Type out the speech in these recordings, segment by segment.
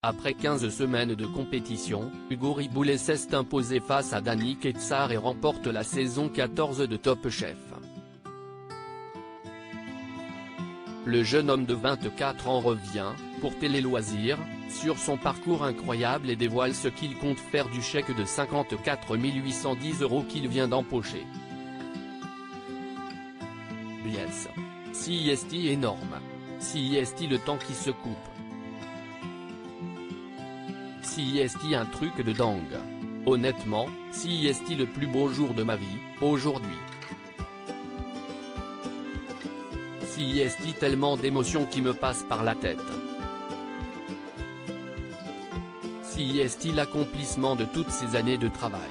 Après 15 semaines de compétition, Hugo Riboulet s'est imposé face à Danny Ketsar et remporte la saison 14 de Top Chef. Le jeune homme de 24 ans revient, pour Télé Loisirs, sur son parcours incroyable et dévoile ce qu'il compte faire du chèque de 54 810 € qu'il vient d'empocher. Yes. CIST énorme. CIST le temps qui se coupe. CIST un truc de dingue. Honnêtement, CIST le plus beau jour de ma vie, aujourd'hui. CIST tellement d'émotions qui me passent par la tête. CIST l'accomplissement de toutes ces années de travail.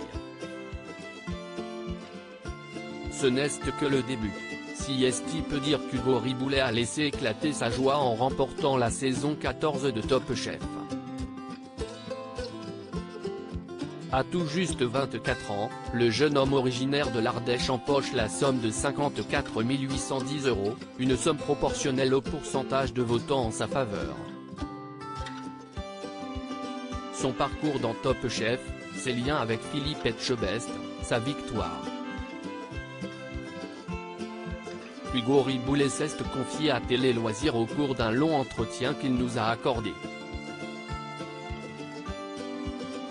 Ce n'est que le début. CIST peut dire qu'Hugo Riboulet a laissé éclater sa joie en remportant la saison 14 de Top Chef. À tout juste 24 ans, le jeune homme originaire de l'Ardèche empoche la somme de 54 810 €, une somme proportionnelle au pourcentage de votants en sa faveur. Son parcours dans Top Chef, ses liens avec Philippe Etchebest, sa victoire. Hugo Riboulet s'est confié à Télé Loisirs au cours d'un long entretien qu'il nous a accordé.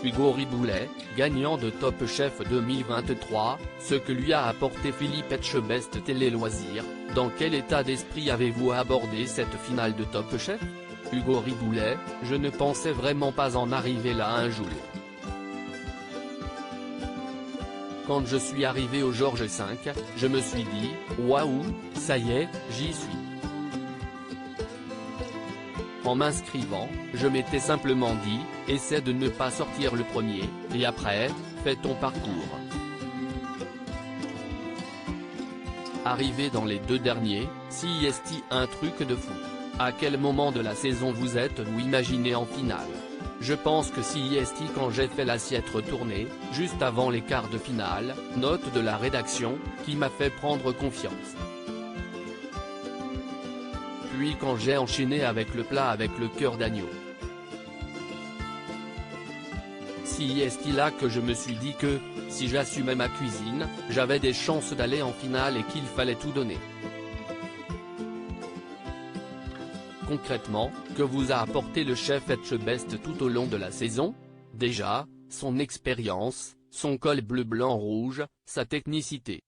Hugo Riboulet, gagnant de Top Chef 2023, ce que lui a apporté Philippe Etchebest Télé Loisirs, dans quel état d'esprit avez-vous abordé cette finale de Top Chef? Hugo Riboulet, je ne pensais vraiment pas en arriver là un jour. Quand je suis arrivé au Georges V, je me suis dit, waouh, ça y est, j'y suis. En m'inscrivant, je m'étais simplement dit, essaie de ne pas sortir le premier, et après, fais ton parcours. Arrivé dans les deux derniers, CIST un truc de fou. À quel moment de la saison vous êtes-vous imaginé en finale? Je pense que CIST quand j'ai fait l'assiette retournée, juste avant les quarts de finale, note de la rédaction, qui m'a fait prendre confiance. Puis quand j'ai enchaîné avec le plat avec le cœur d'agneau. CIST là que je me suis dit que, si j'assumais ma cuisine, j'avais des chances d'aller en finale et qu'il fallait tout donner. Concrètement, que vous a apporté le chef Etchebest tout au long de la saison? Déjà, son expérience, son col bleu-blanc-rouge, sa technicité.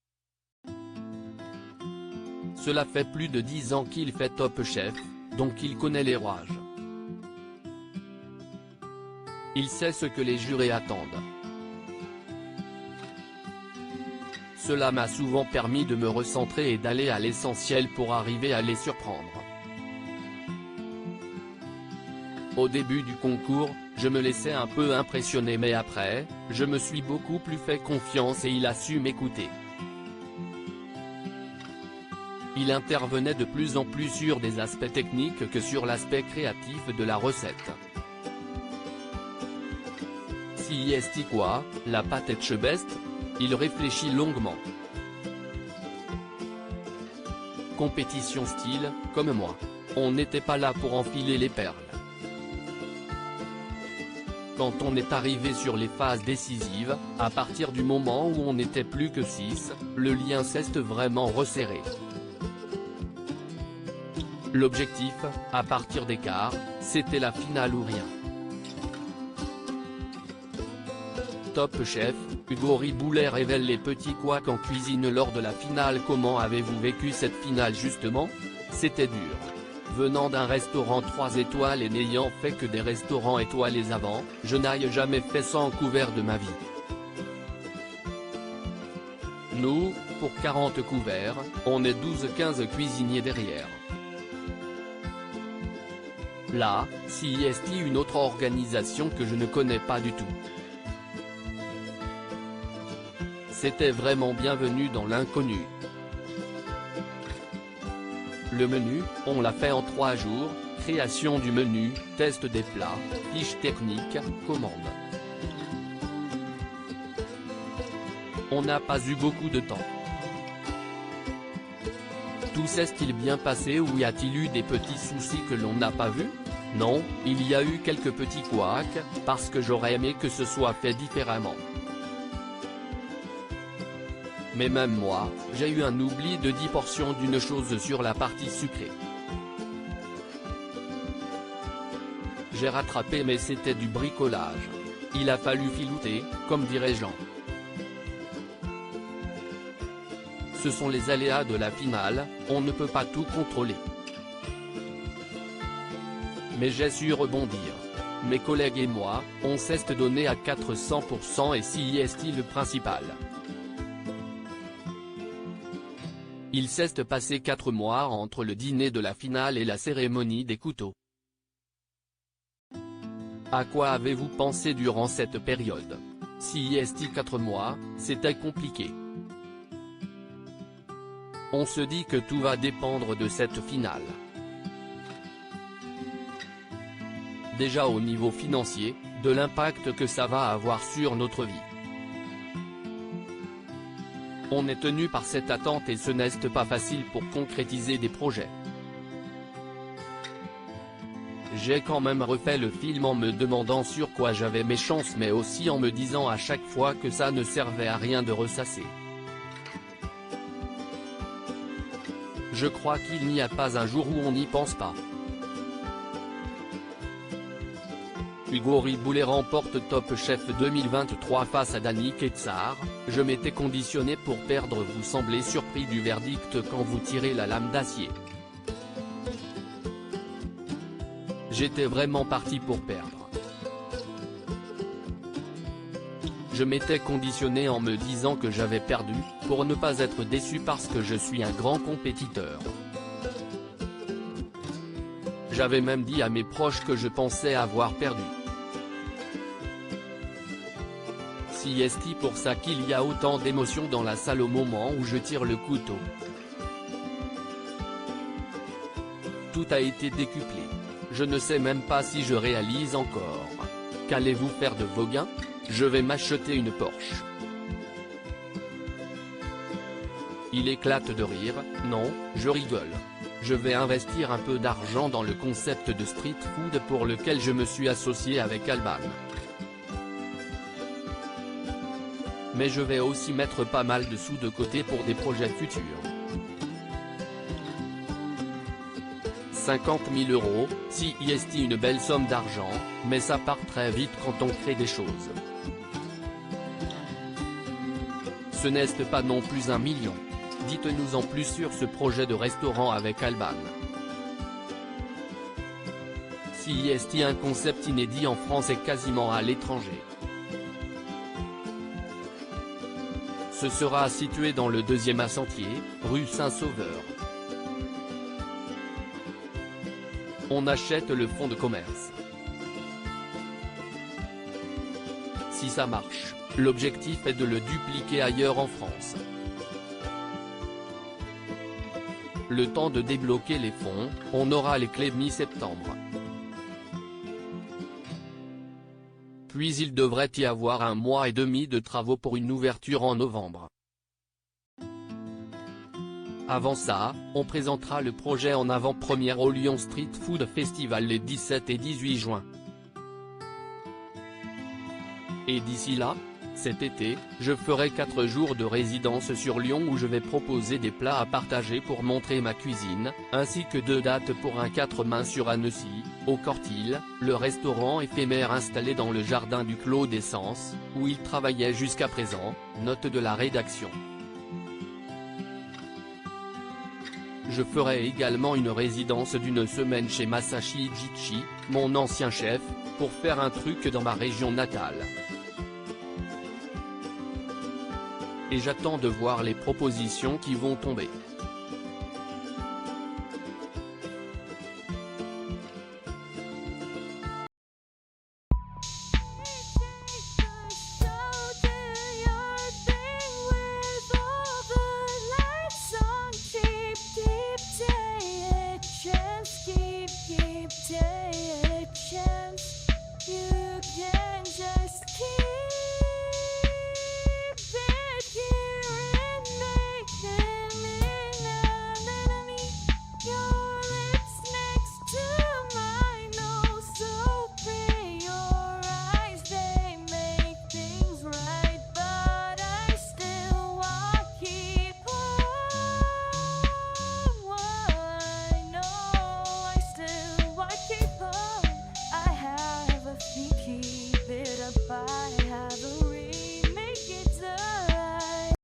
Cela fait plus de 10 ans qu'il fait Top Chef, donc il connaît les rouages. Il sait ce que les jurés attendent. Cela m'a souvent permis de me recentrer et d'aller à l'essentiel pour arriver à les surprendre. Au début du concours, je me laissais un peu impressionner mais après, je me suis beaucoup plus fait confiance et il a su m'écouter. Il intervenait de plus en plus sur des aspects techniques que sur l'aspect créatif de la recette. CIST quoi, la pâte Etchebest? Il réfléchit longuement. Compétition style, comme moi. On n'était pas là pour enfiler les perles. Quand on est arrivé sur les phases décisives, à partir du moment où on n'était plus que 6, le lien s'est vraiment resserré. L'objectif, à partir des quarts, c'était la finale ou rien. Top Chef, Hugo Riboulet révèle les petits couacs en cuisine lors de la finale. Comment avez-vous vécu cette finale justement? C'était dur. Venant d'un restaurant 3 étoiles et n'ayant fait que des restaurants étoilés avant, je n'ai jamais fait 100 couverts de ma vie. Nous, pour 40 couverts, on est 12-15 cuisiniers derrière. Là, CIST une autre organisation que je ne connais pas du tout. C'était vraiment bienvenu dans l'inconnu. Le menu, on l'a fait en 3 jours, création du menu, test des plats, fiche technique, commande. On n'a pas eu beaucoup de temps. Tout s'est-il bien passé ou y a-t-il eu des petits soucis que l'on n'a pas vus? Non, il y a eu quelques petits couacs, parce que j'aurais aimé que ce soit fait différemment. Mais même moi, j'ai eu un oubli de 10 portions d'une chose sur la partie sucrée. J'ai rattrapé mais c'était du bricolage. Il a fallu filouter, comme dirait Jean. Ce sont les aléas de la finale, on ne peut pas tout contrôler. Mais j'ai su rebondir. Mes collègues et moi, on s'est donné à 400% et CIST le principal. Il s'est passé 4 mois entre le dîner de la finale et la cérémonie des couteaux. À quoi avez-vous pensé durant cette période? CIST 4 mois, c'était compliqué. On se dit que tout va dépendre de cette finale. Déjà au niveau financier, de l'impact que ça va avoir sur notre vie. On est tenu par cette attente et ce n'est pas facile pour concrétiser des projets. J'ai quand même refait le film en me demandant sur quoi j'avais mes chances mais aussi en me disant à chaque fois que ça ne servait à rien de ressasser. Je crois qu'il n'y a pas un jour où on n'y pense pas. Hugo Riboulet remporte Top Chef 2023 face à Danny Ketsar. Je m'étais conditionné pour perdre. Vous semblez surpris du verdict quand vous tirez la lame d'acier. J'étais vraiment parti pour perdre. Je m'étais conditionné en me disant que j'avais perdu, pour ne pas être déçu parce que je suis un grand compétiteur. J'avais même dit à mes proches que je pensais avoir perdu. CIST pour ça qu'il y a autant d'émotions dans la salle au moment où je tire le couteau. Tout a été décuplé. Je ne sais même pas si je réalise encore. Qu'allez-vous faire de vos gains? Je vais m'acheter une Porsche. Il éclate de rire. Non, je rigole. Je vais investir un peu d'argent dans le concept de street food pour lequel je me suis associé avec Alban. Mais je vais aussi mettre pas mal de sous de côté pour des projets futurs. 50 000 €, CIST une belle somme d'argent, mais ça part très vite quand on crée des choses. Ce n'est pas non plus 1 million. Dites-nous en plus sur ce projet de restaurant avec Alban. CIST un concept inédit en France et quasiment à l'étranger. Ce sera situé dans le 2e à Sentier, rue Saint-Sauveur. On achète le fonds de commerce. Si ça marche, l'objectif est de le dupliquer ailleurs en France. Le temps de débloquer les fonds, on aura les clés mi-septembre. Puis il devrait y avoir 1 mois et demi de travaux pour une ouverture en novembre. Avant ça, on présentera le projet en avant-première au Lyon Street Food Festival les 17 et 18 juin. Et d'ici là, cet été, je ferai 4 jours de résidence sur Lyon où je vais proposer des plats à partager pour montrer ma cuisine, ainsi que 2 dates pour un 4 mains sur Annecy, au Cortil, le restaurant éphémère installé dans le jardin du Clos d'Essence, où il travaillait jusqu'à présent, note de la rédaction. Je ferai également une résidence d'1 semaine chez Masashi Ijichi, mon ancien chef, pour faire un truc dans ma région natale. Et j'attends de voir les propositions qui vont tomber.